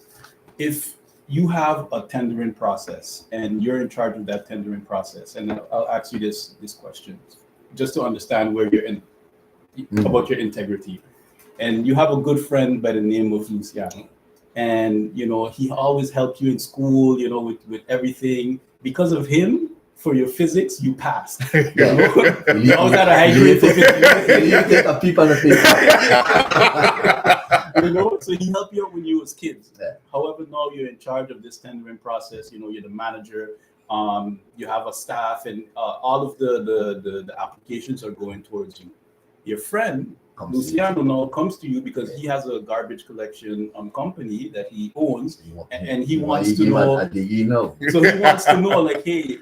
If you have a tendering process and you're in charge of that tendering process, and I'll ask you this question just to understand where you're in about your integrity. And you have a good friend by the name of Luciano, and he always helped you in school, with everything. Because of him, for your physics, you passed. You always had a high grade for physics. You take a peep on the paper. So he helped you out when you was kids. Yeah. However, now you're in charge of this tendering process. You're the manager. You have a staff, and all of the applications are going towards you. Your friend Luciano now comes to you because he has a garbage collection company that he owns, and he wants to know. So he wants to know, like, hey,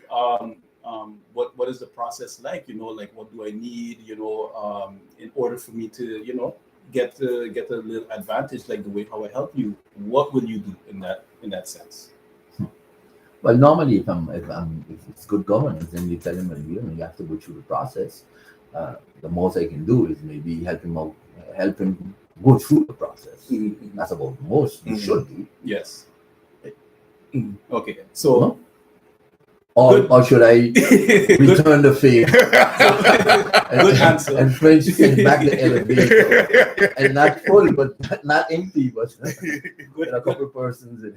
what is the process like? Like, what do I need? In order for me to get a little advantage, like the way how I help you. What will you do in that sense? Well, normally, if it's good governance, then you tell him, you have to go through the process. The most I can do is maybe help him out, help him go through the process. Mm-hmm. That's about the most you should do. Yes. Okay. So. No? Or should I return the favor? Good answer. And French send back the elevator, and not full, but not empty, but a couple of persons in.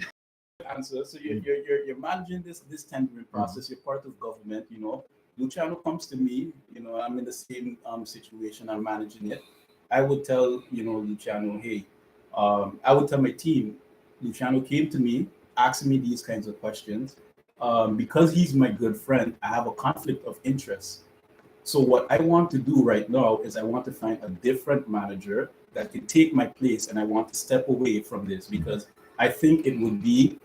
Answer. So you're managing this tendering process. You're part of government. Luciano comes to me. I'm in the same situation. I'm managing it. I would tell Luciano, hey, I would tell my team. Luciano came to me asking me these kinds of questions. Because he's my good friend, I have a conflict of interest. So what I want to do right now is I want to find a different manager that can take my place, and I want to step away from this because I think it would be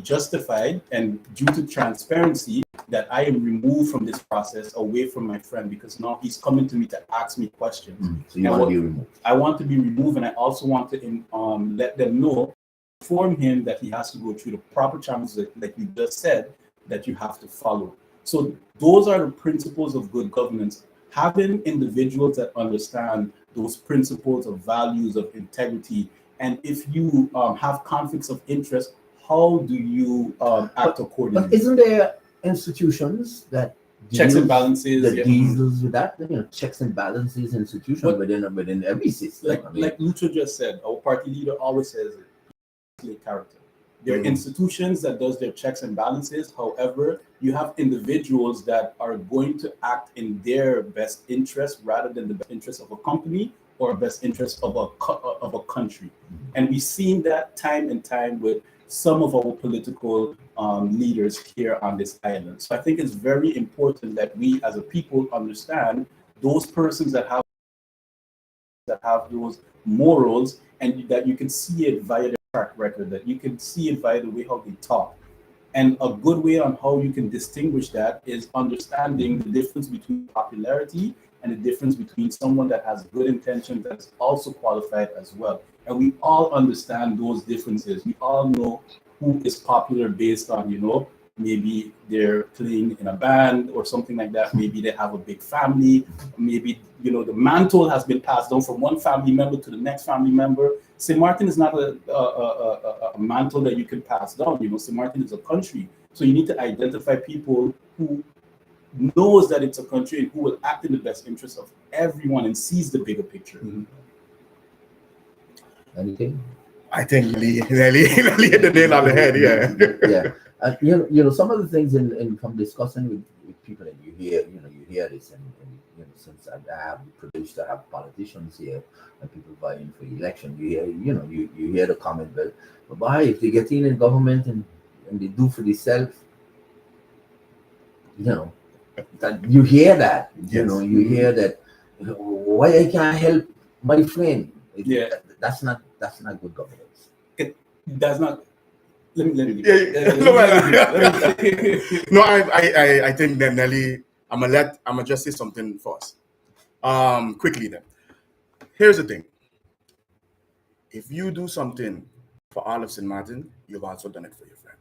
justified and due to transparency that I am removed from this process away from my friend, because now he's coming to me to ask me questions. So you want to be removed? I want to be removed, and I also want to let them know, inform him that he has to go through the proper channels like you just said that you have to follow. So those are the principles of good governance. Having individuals that understand those principles of values of integrity, and if you have conflicts of interest, how do you act accordingly? But isn't there institutions that checks and balances deals with that? Checks and balances institution within every system. Like Lucho just said, our party leader always says it. Character. There are institutions that does their checks and balances. However, you have individuals that are going to act in their best interest rather than the best interest of a company or best interest of a country. And we've seen that time and time with some of our political leaders here on this island. So I think it's very important that we as a people understand those persons that have those morals, and that you can see it via their track record, that you can see it via the way how they talk. And a good way on how you can distinguish that is understanding the difference between popularity and the difference between someone that has good intentions that's also qualified as well. And we all understand those differences. We all know who is popular based on, maybe they're playing in a band or something like that. Maybe they have a big family. Maybe, the mantle has been passed down from one family member to the next family member. St. Maarten is not a mantle that you can pass down. St. Maarten is a country. So you need to identify people who knows that it's a country and who will act in the best interest of everyone and sees the bigger picture. Anything? I think Nelly hit the nail on the head. Yeah. And some of the things from discussing with people, and you hear this, and since I have the privilege to have politicians here and people vying for election, you hear the comment, but why, if they get in government and they do for themselves, that you hear that, you hear that, why I can't help my friend? That's not good governance. It does not. Let me. No, I think that Nelly, I'm gonna just say something first. Quickly then. Here's the thing. If you do something for all of St. Maarten, you've also done it for your friend.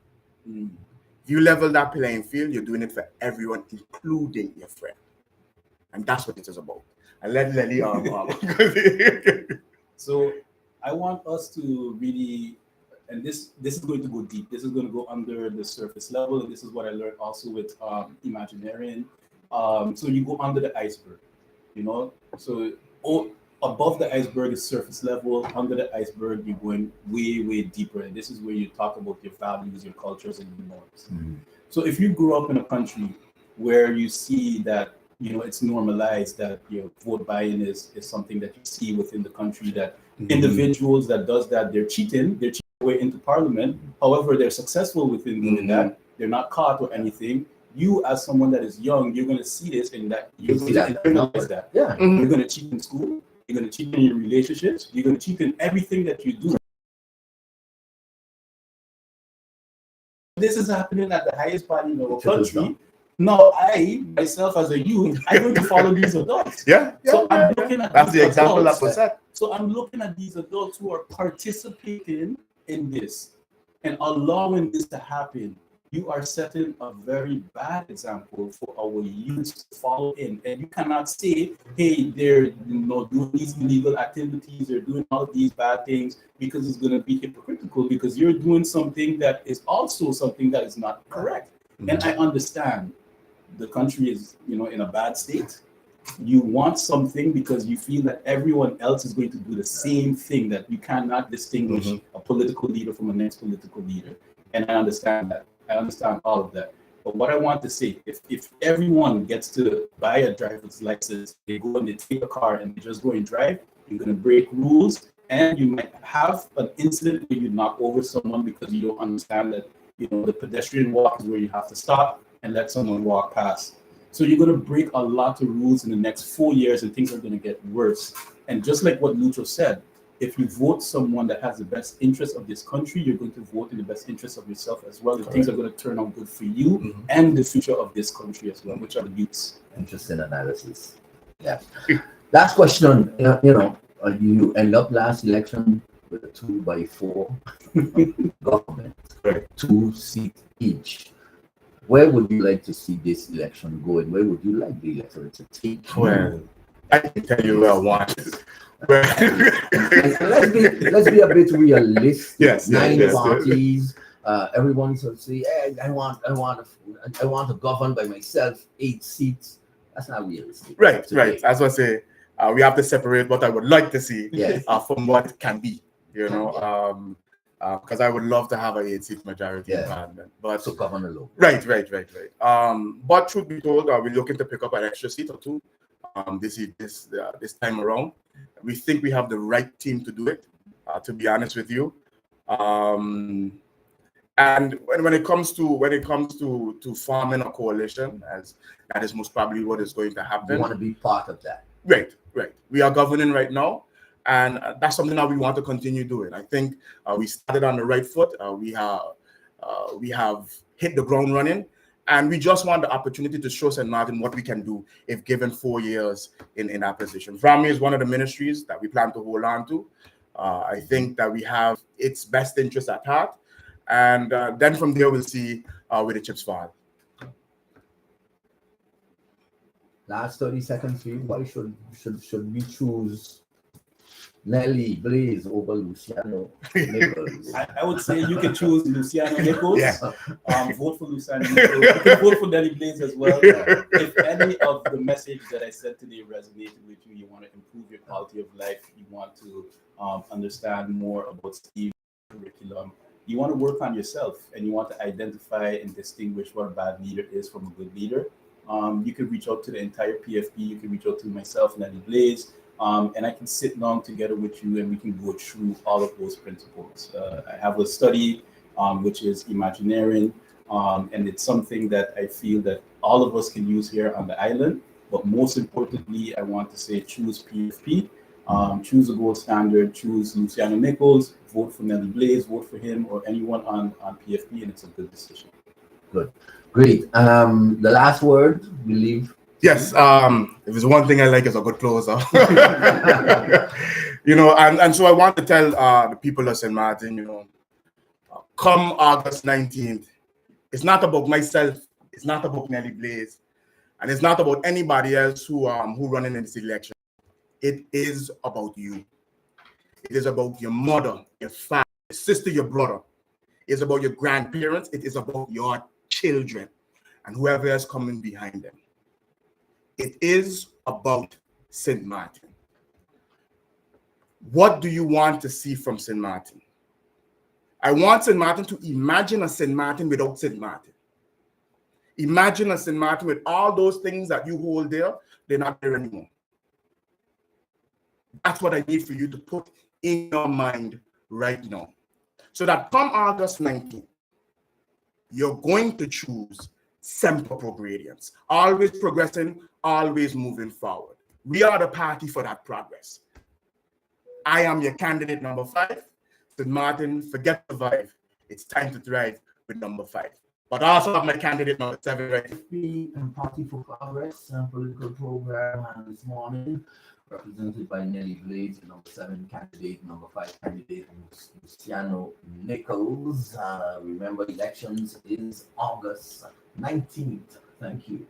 If you level that playing field, you're doing it for everyone, including your friend. And that's what it is about. I let Nelly So I want us to really, and this is going to go deep. This is going to go under the surface level, and this is what I learned also with Imaginarian. So you go under the iceberg, So above the iceberg is surface level. Under the iceberg, you're going way, way deeper. And this is where you talk about your values, your cultures, and your norms. So if you grew up in a country where you see that, it's normalized that vote buying is something that you see within the country, that individuals that does that, they're cheating their way into parliament. However, they're successful within doing that. They're not caught or anything. You, as someone that is young, you're going to see this and that you're going to internalize that. Yeah. You're going to cheat in school. You're going to cheat in your relationships. You're going to cheat in everything that you do. This is happening at the highest party in our country. Now, I, myself as a youth, I'm going to follow these adults. I'm looking at that's the example that was set. So I'm looking at these adults who are participating in this and allowing this to happen. You are setting a very bad example for our youth to follow in. And you cannot say, hey, they're doing these illegal activities, they're doing all these bad things, because it's going to be hypocritical, because you're doing something that is also something that is not correct. And I understand the country is, in a bad state. You want something because you feel that everyone else is going to do the same thing, that you cannot distinguish a political leader from the next political leader. And I understand that. I understand all of that. But what I want to say, if everyone gets to buy a driver's license, they go and they take a car and they just go and drive, you're going to break rules, and you might have an incident where you knock over someone because you don't understand that, the pedestrian walk is where you have to stop and let someone walk past. So you're going to break a lot of rules in the next 4 years, and things are going to get worse. And just like what Lucho said, if you vote someone that has the best interest of this country, you're going to vote in the best interest of yourself as well. And things are going to turn out good for you and the future of this country as well, which are the youths. Interesting analysis. Yeah. Last question. You end up last election with a 2x4 government, 2 seats each. Where would you like to see this election going? Where would you like the electorate to take? Well, I can tell you where I want it. let's be a bit realistic. Yes, 9 parties. Everyone should say, hey, I want to govern by myself. 8 seats. That's not realistic. Right. As I say, we have to separate what I would like to see from what it can be. Because I would love to have a 8-seat majority in Parliament, but so govern alone. Right. But truth be told, we're looking to pick up an extra seat or 2. This time around. We think we have the right team to do it, to be honest with you. And when it comes to forming a coalition, as that is most probably what is going to happen. You want to be part of that. Right. We are governing right now, and that's something that we want to continue doing. I think we started on the right foot. We have hit the ground running. And we just want the opportunity to show St. Maarten what we can do if given 4 years in that position. Family is one of the ministries that we plan to hold on to. I think that we have its best interest at heart. And then from there, we'll see where the chips fall. Last 30 seconds for you. Why should we choose Nelly, Blaise over Luciano Nicholls? I would say you can choose Luciano Nicholls. Vote for Luciano Nicholls. You can vote for Nelly, Blaise as well. If any of the message that I said today resonated with you, you want to improve your quality of life, you want to understand more about Steve's curriculum, you want to work on yourself, and you want to identify and distinguish what a bad leader is from a good leader, you can reach out to the entire PFP. You can reach out to myself, Nelly, Blaise. And I can sit down together with you and we can go through all of those principles. I have a study which is Imaginarian, and it's something that I feel that all of us can use here on the island. But most importantly, I want to say choose PFP, choose the gold standard, choose Luciano Nicholls, vote for Nelly, Blaise, vote for him or anyone on PFP, and it's a good decision. Good. Great. The last word, we leave. Yes, if there's one thing I like, is a good closer. And so I want to tell the people of St. Maarten, come August 19th, it's not about myself, it's not about Nelly Blaise, and it's not about anybody else who running in this election. It is about you. It is about your mother, your father, your sister, your brother. It's about your grandparents. It is about your children and whoever is coming behind them. It is about St. Maarten. What do you want to see from St. Maarten? I want St. Maarten to imagine a St. Maarten without St. Maarten. Imagine a St. Maarten with all those things that you hold there, they're not there anymore. That's what I need for you to put in your mind right now. So that come August 19th, you're going to choose Semper Progrediens. Always progressing, always moving forward. We are the party for that progress. I am your candidate number 5. St. Maarten, forget to survive. It's time to thrive with number 5. But I also have my candidate number 7 right. PFP Party for Progress political program, and this morning represented by Nelly Blaise, number 7 candidate, number 5 candidate Luciano Nicholls. Remember, elections is August 19th. Thank you.